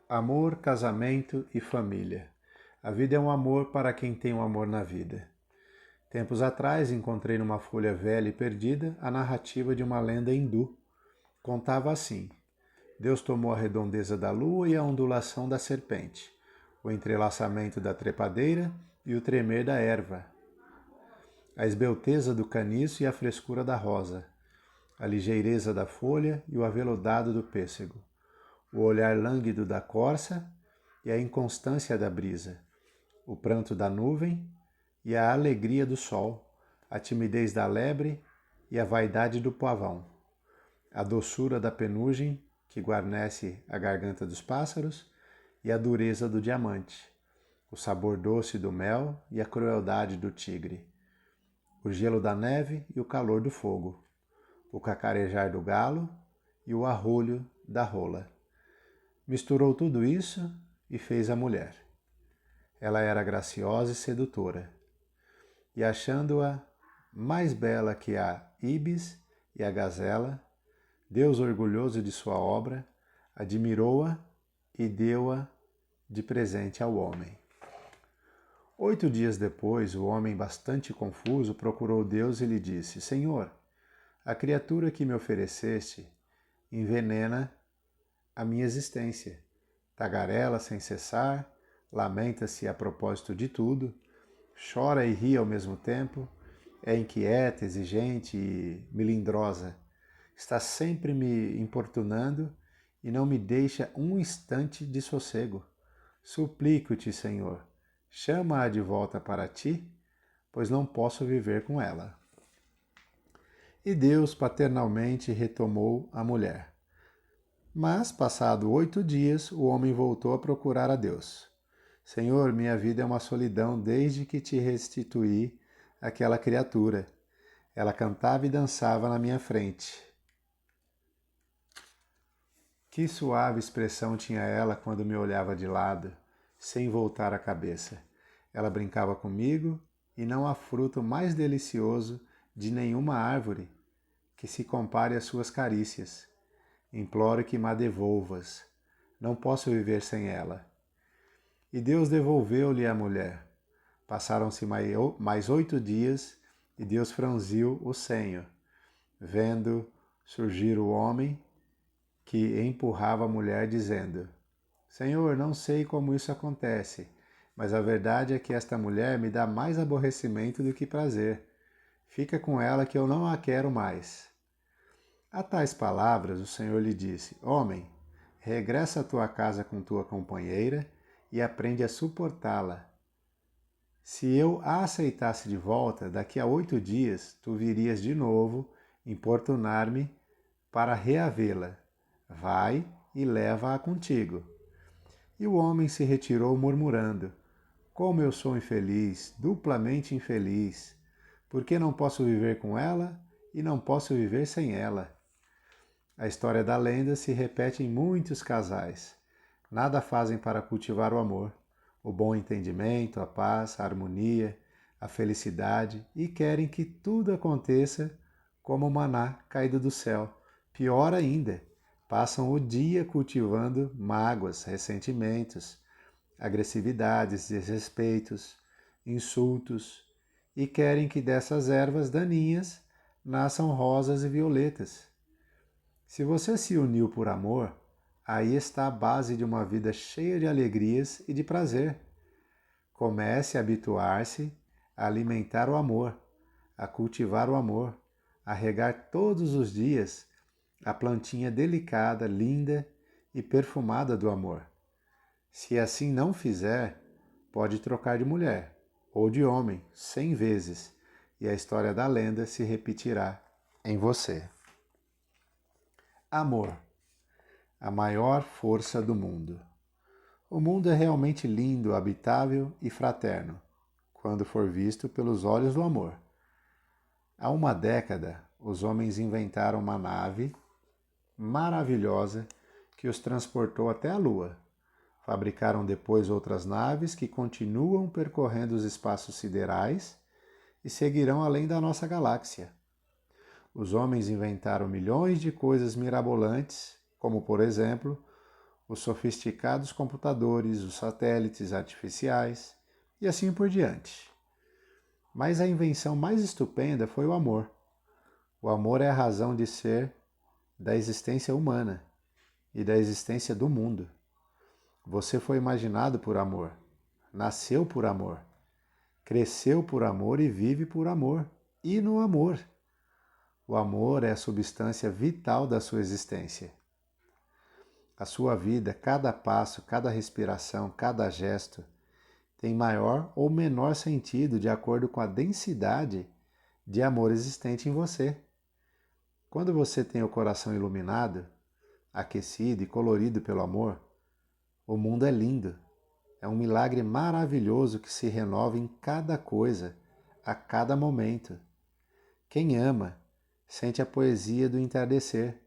Amor, casamento e família. A vida é um amor para quem tem um amor na vida. Tempos atrás encontrei numa folha velha e perdida a narrativa de uma lenda hindu. Contava assim: Deus tomou a redondeza da lua e a ondulação da serpente, o entrelaçamento da trepadeira e o tremer da erva, a esbelteza do caniço e a frescura da rosa, a ligeireza da folha e o aveludado do pêssego, o olhar lânguido da corça e a inconstância da brisa, o pranto da nuvem e a alegria do sol, a timidez da lebre e a vaidade do pavão, a doçura da penugem que guarnece a garganta dos pássaros e a dureza do diamante, o sabor doce do mel e a crueldade do tigre, o gelo da neve e o calor do fogo, o cacarejar do galo e o arrulho da rola. Misturou tudo isso e fez a mulher. Ela era graciosa e sedutora, e achando-a mais bela que a ibis e a gazela, Deus, orgulhoso de sua obra, admirou-a e deu-a de presente ao homem. 8 dias depois, o homem, bastante confuso, procurou Deus e lhe disse: Senhor, a criatura que me ofereceste envenena a minha existência. Tagarela sem cessar, lamenta-se a propósito de tudo, chora e ri ao mesmo tempo, é inquieta, exigente e melindrosa. Está sempre me importunando e não me deixa um instante de sossego. Suplico-te, Senhor, chama-a de volta para ti, pois não posso viver com ela. E Deus paternalmente retomou a mulher. Mas, passado 8 dias, o homem voltou a procurar a Deus. Senhor, minha vida é uma solidão desde que te restituí aquela criatura. Ela cantava e dançava na minha frente. Que suave expressão tinha ela quando me olhava de lado, sem voltar a cabeça. Ela brincava comigo e não há fruto mais delicioso de nenhuma árvore que se compare às suas carícias. Imploro que me devolvas. Não posso viver sem ela. E Deus devolveu-lhe a mulher. Passaram-se mais 8 dias e Deus franziu o senho, vendo surgir o homem que empurrava a mulher, dizendo: Senhor, não sei como isso acontece, mas a verdade é que esta mulher me dá mais aborrecimento do que prazer. Fica com ela que eu não a quero mais. A tais palavras, o Senhor lhe disse: Homem, regressa à tua casa com tua companheira e aprende a suportá-la. Se eu a aceitasse de volta, daqui a 8 dias, tu virias de novo importunar-me para reavê-la. Vai e leva-a contigo. E o homem se retirou murmurando: Como eu sou infeliz, duplamente infeliz! Por que não posso viver com ela e não posso viver sem ela? A história da lenda se repete em muitos casais. Nada fazem para cultivar o amor, o bom entendimento, a paz, a harmonia, a felicidade e querem que tudo aconteça como o maná caído do céu. Pior ainda, passam o dia cultivando mágoas, ressentimentos, agressividades, desrespeitos, insultos e querem que dessas ervas daninhas nasçam rosas e violetas. Se você se uniu por amor, aí está a base de uma vida cheia de alegrias e de prazer. Comece a habituar-se a alimentar o amor, a cultivar o amor, a regar todos os dias a plantinha delicada, linda e perfumada do amor. Se assim não fizer, pode trocar de mulher ou de homem 100 vezes e a história da lenda se repetirá em você. Amor, a maior força do mundo. O mundo é realmente lindo, habitável e fraterno, quando for visto pelos olhos do amor. Há uma década, os homens inventaram uma nave maravilhosa que os transportou até a Lua. Fabricaram depois outras naves que continuam percorrendo os espaços siderais e seguirão além da nossa galáxia. Os homens inventaram milhões de coisas mirabolantes, como, por exemplo, os sofisticados computadores, os satélites artificiais e assim por diante. Mas a invenção mais estupenda foi o amor. O amor é a razão de ser da existência humana e da existência do mundo. Você foi imaginado por amor, nasceu por amor, cresceu por amor e vive por amor e no amor. O amor é a substância vital da sua existência. A sua vida, cada passo, cada respiração, cada gesto, tem maior ou menor sentido de acordo com a densidade de amor existente em você. Quando você tem o coração iluminado, aquecido e colorido pelo amor, o mundo é lindo. É um milagre maravilhoso que se renova em cada coisa, a cada momento. Quem ama, sente a poesia do entardecer,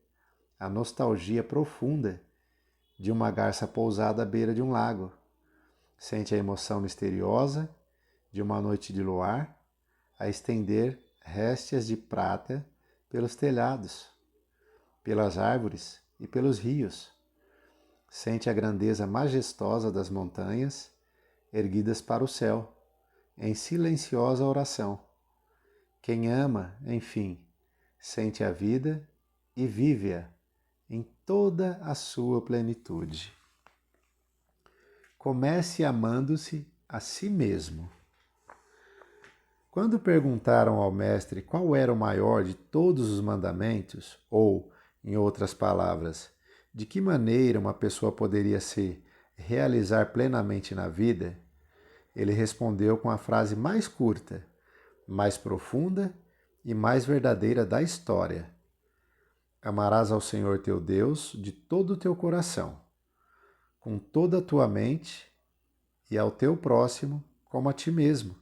a nostalgia profunda de uma garça pousada à beira de um lago. Sente a emoção misteriosa de uma noite de luar a estender réstias de prata pelos telhados, pelas árvores e pelos rios. Sente a grandeza majestosa das montanhas erguidas para o céu, em silenciosa oração. Quem ama, enfim, sente a vida e vive-a em toda a sua plenitude. Comece amando-se a si mesmo. Quando perguntaram ao mestre qual era o maior de todos os mandamentos, ou, em outras palavras, de que maneira uma pessoa poderia se realizar plenamente na vida, ele respondeu com a frase mais curta, mais profunda e mais verdadeira da história: amarás ao Senhor teu Deus de todo o teu coração, com toda a tua mente e ao teu próximo como a ti mesmo.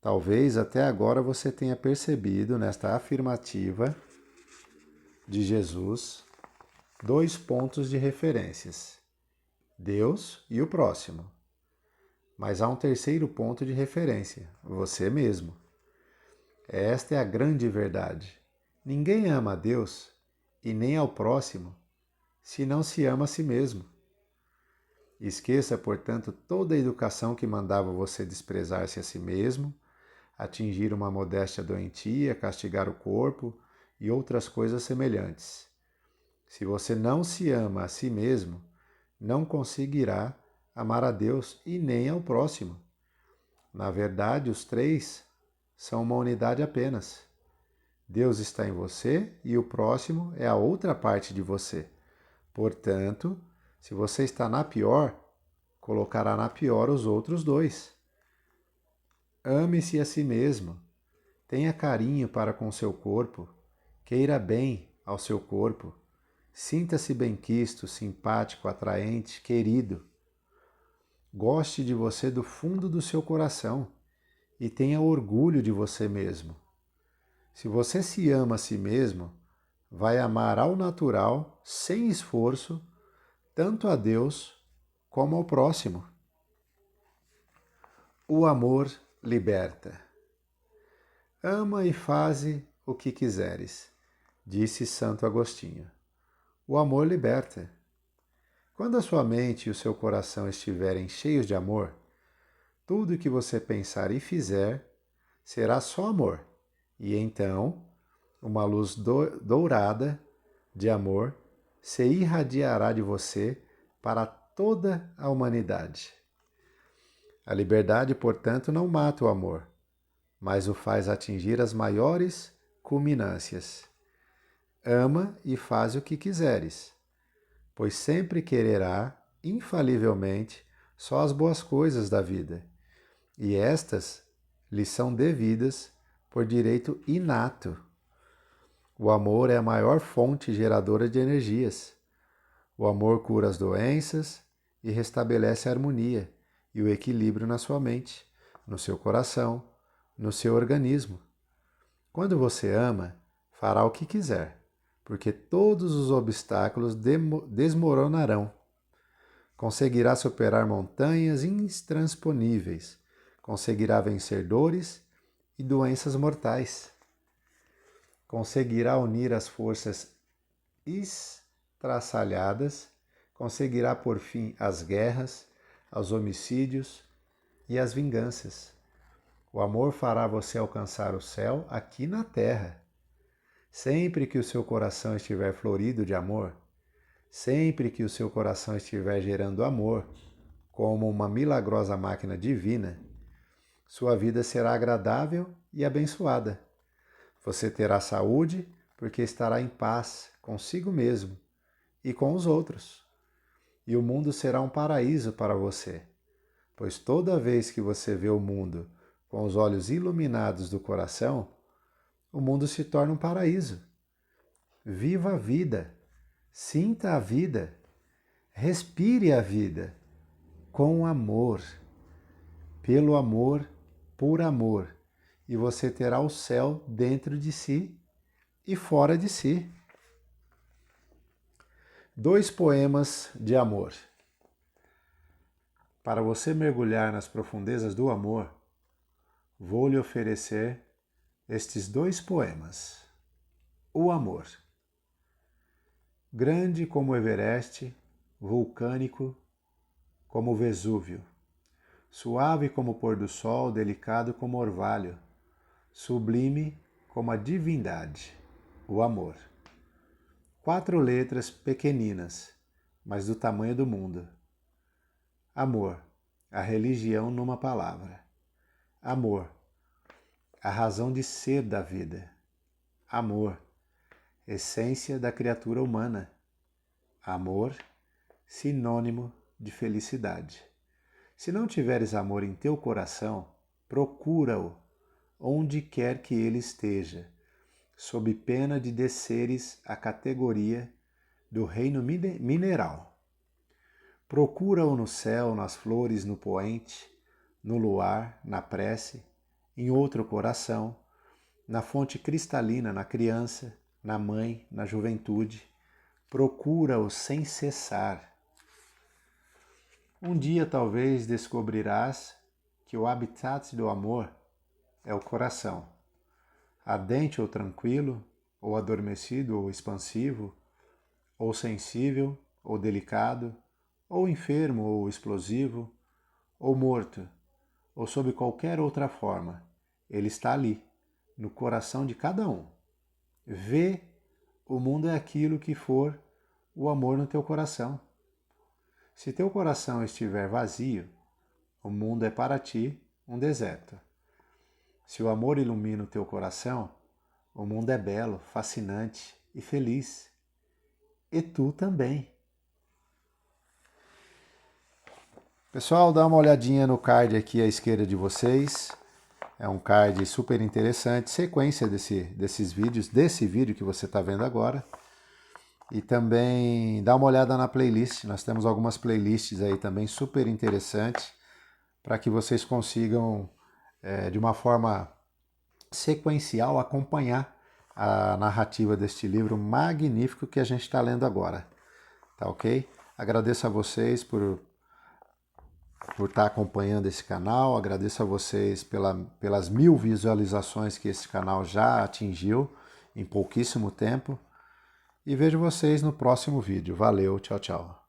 Talvez até agora você tenha percebido nesta afirmativa de Jesus 2 pontos de referências: Deus e o próximo. Mas há um terceiro ponto de referência: você mesmo. Esta é a grande verdade. Ninguém ama a Deus e nem ao próximo se não se ama a si mesmo. Esqueça, portanto, toda a educação que mandava você desprezar-se a si mesmo, atingir uma modéstia doentia, castigar o corpo e outras coisas semelhantes. Se você não se ama a si mesmo, não conseguirá amar a Deus e nem ao próximo. Na verdade, os três são uma unidade apenas. Deus está em você e o próximo é a outra parte de você. Portanto, se você está na pior, colocará na pior os outros dois. Ame-se a si mesmo. Tenha carinho para com seu corpo. Queira bem ao seu corpo. Sinta-se benquisto, simpático, atraente, querido. Goste de você do fundo do seu coração e tenha orgulho de você mesmo. Se você se ama a si mesmo, vai amar ao natural, sem esforço, tanto a Deus como ao próximo. O amor liberta. Ama e faze o que quiseres, disse Santo Agostinho. O amor liberta. Quando a sua mente e o seu coração estiverem cheios de amor, tudo o que você pensar e fizer será só amor. E então, uma luz dourada de amor se irradiará de você para toda a humanidade. A liberdade, portanto, não mata o amor, mas o faz atingir as maiores culminâncias. Ama e faz o que quiseres, pois sempre quererá, infalivelmente, só as boas coisas da vida, e estas lhe são devidas por direito inato. O amor é a maior fonte geradora de energias. O amor cura as doenças e restabelece a harmonia e o equilíbrio na sua mente, no seu coração, no seu organismo. Quando você ama, fará o que quiser, porque todos os obstáculos desmoronarão. Conseguirá superar montanhas intransponíveis, conseguirá vencer dores e doenças mortais. Conseguirá unir as forças estraçalhadas conseguirá pôr fim às guerras, aos homicídios e às vinganças. O amor fará você alcançar o céu aqui na terra. Sempre que o seu coração estiver florido de amor, sempre que o seu coração estiver gerando amor, como uma milagrosa máquina divina, sua vida será agradável e abençoada. Você terá saúde porque estará em paz consigo mesmo e com os outros. E o mundo será um paraíso para você, pois toda vez que você vê o mundo com os olhos iluminados do coração, o mundo se torna um paraíso. Viva a vida, sinta a vida, respire a vida com amor, pelo amor, por amor, e você terá o céu dentro de si e fora de si. 2 poemas de amor. Para você mergulhar nas profundezas do amor, vou lhe oferecer estes 2 poemas. O amor. Grande como o Everest, vulcânico como o Vesúvio, suave como o pôr do sol, delicado como o orvalho, sublime como a divindade, o amor. 4 letras pequeninas, mas do tamanho do mundo. Amor, a religião numa palavra. Amor, a razão de ser da vida. Amor, essência da criatura humana. Amor, sinônimo de felicidade. Se não tiveres amor em teu coração, procura-o onde quer que ele esteja, sob pena de desceres à categoria do reino mineral. Procura-o no céu, nas flores, no poente, no luar, na prece, em outro coração, na fonte cristalina, na criança, na mãe, na juventude. Procura-o sem cessar. Um dia talvez descobrirás que o habitat do amor é o coração, ardente ou tranquilo, ou adormecido ou expansivo, ou sensível ou delicado, ou enfermo ou explosivo, ou morto, ou sob qualquer outra forma. Ele está ali, no coração de cada um. Vê, o mundo é aquilo que for o amor no teu coração. Se teu coração estiver vazio, o mundo é para ti um deserto. Se o amor ilumina o teu coração, o mundo é belo, fascinante e feliz. E tu também. Pessoal, dá uma olhadinha no card aqui à esquerda de vocês. É um card super interessante, sequência desses vídeos, desse vídeo que você está vendo agora. E também dá uma olhada na playlist, nós temos algumas playlists aí também super interessantes para que vocês consigam, de uma forma sequencial, acompanhar a narrativa deste livro magnífico que a gente está lendo agora. Tá ok? Agradeço a vocês por estar acompanhando esse canal, agradeço a vocês pelas 1000 visualizações que esse canal já atingiu em pouquíssimo tempo. E vejo vocês no próximo vídeo. Valeu, tchau, tchau.